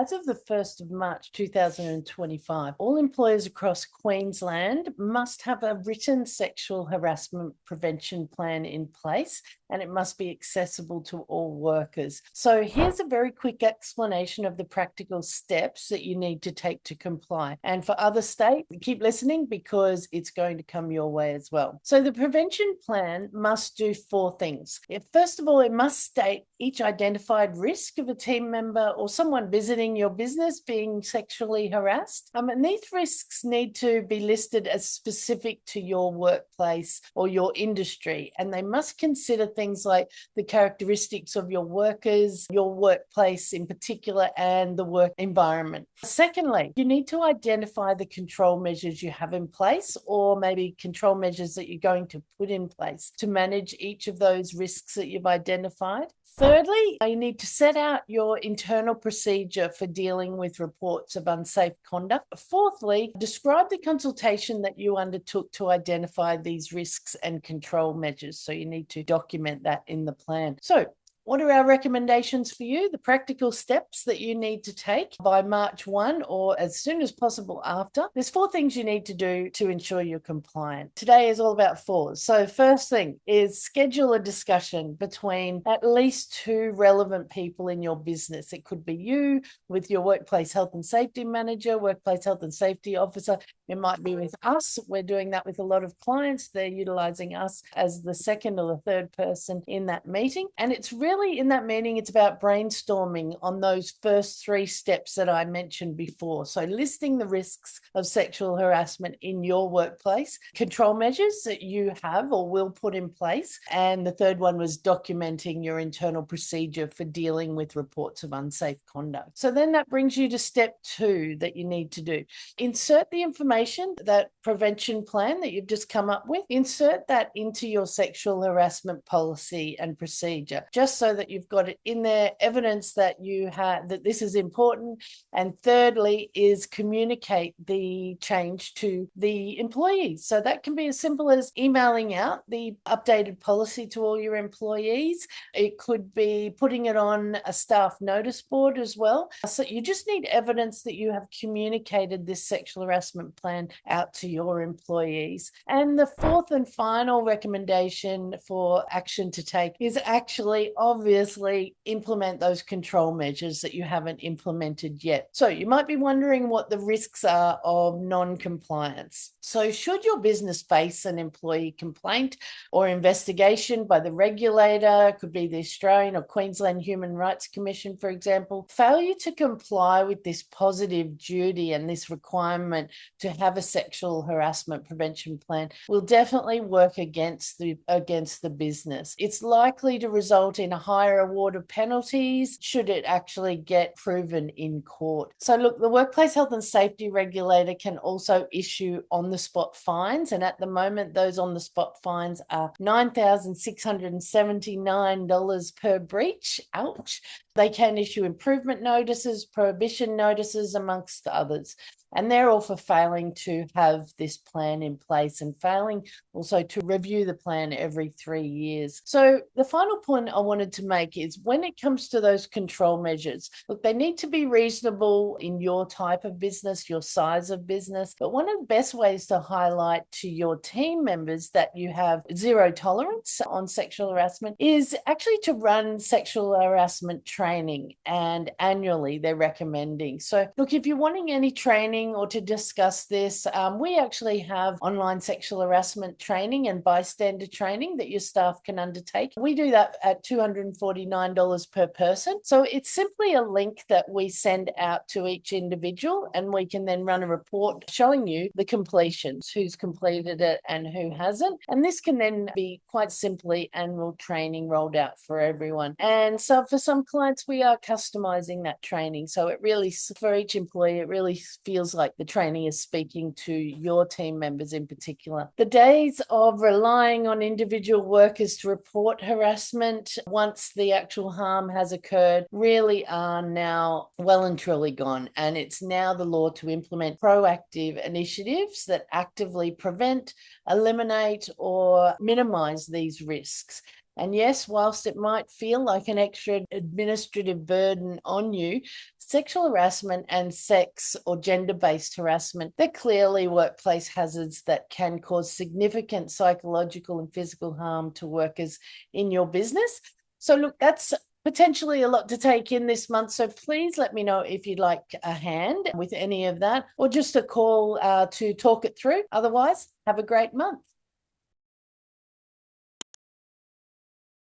as of the 1st of March 2025, all employers across Queensland must have a written sexual harassment prevention plan in place, and it must be accessible to all workers. So here's a very quick explanation of the practical steps that you need to take to comply. And for other states, keep listening because it's going to come your way as well. So the prevention plan must do 4 things. First of all, it must state each identified risk of a team member or someone visiting your business being sexually harassed. And these risks need to be listed as specific to your workplace or your industry, and they must consider things like the characteristics of your workers, your workplace in particular, and the work environment. Secondly, you need to identify the control measures you have in place, or maybe control measures that you're going to put in place to manage each of those risks that you've identified. Thirdly, you need to set out your internal procedure for dealing with reports of unsafe conduct. Fourthly, describe the consultation that you undertook to identify these risks and control measures. So you need to document that in the plan. So what are our recommendations for you? The practical steps that you need to take by March 1 or as soon as possible after. There's 4 things you need to do to ensure you're compliant. Today is all about 4. So first thing is schedule a discussion between at least 2 relevant people in your business. It could be you with your workplace health and safety manager, workplace health and safety officer. It might be with us. We're doing that with a lot of clients. They're utilizing us as the second or the third person in that meeting. And it's really in that meeting, it's about brainstorming on those first 3 steps that I mentioned before. So listing the risks of sexual harassment in your workplace, control measures that you have or will put in place. And the third one was documenting your internal procedure for dealing with reports of unsafe conduct. So then that brings you to step 2 that you need to do. Insert the information, that prevention plan that you've just come up with, insert that into your sexual harassment policy and procedure, just so that you've got it in there, evidence that you have that this is important. And thirdly is communicate the change to the employees. So that can be as simple as emailing out the updated policy to all your employees. It could be putting it on a staff notice board as well. So you just need evidence that you have communicated this sexual harassment plan out to your employees. And the 4th and final recommendation for action to take is actually obviously implement those control measures that you haven't implemented yet. So you might be wondering what the risks are of non-compliance. So should your business face an employee complaint or investigation by the regulator, could be the Australian or Queensland Human Rights Commission, for example, failure to comply with this positive duty and this requirement to have a sexual harassment prevention plan will definitely work against the business. It's likely to result in a higher award of penalties should it actually get proven in court. So look, the workplace health and safety regulator can also issue on-the-spot fines, and at the moment those on-the-spot fines are $9,679 per breach. Ouch. They can issue improvement notices, prohibition notices, amongst others. And they're all for failing to have this plan in place and failing also to review the plan every 3 years. So the final point I wanted to make is when it comes to those control measures, look, they need to be reasonable in your type of business, your size of business. But one of the best ways to highlight to your team members that you have zero tolerance on sexual harassment is actually to run sexual harassment training, and annually they're recommending. So look, if you're wanting any training or to discuss this, we actually have online sexual harassment training and bystander training that your staff can undertake. We do that at $249 per person. So it's simply a link that we send out to each individual, and we can then run a report showing you the completions, who's completed it and who hasn't. And this can then be quite simply annual training rolled out for everyone. And so for some clients, we are customizing that training. So it really, for each employee, it really feels like the training is speaking to your team members in particular. The days of relying on individual workers to report harassment once the actual harm has occurred really are now well and truly gone. And it's now the law to implement proactive initiatives that actively prevent, eliminate, or minimize these risks. And yes, whilst it might feel like an extra administrative burden on you, sexual harassment and sex or gender-based harassment, they're clearly workplace hazards that can cause significant psychological and physical harm to workers in your business. So look, that's potentially a lot to take in this month. So please let me know if you'd like a hand with any of that or just a call to talk it through. Otherwise, have a great month.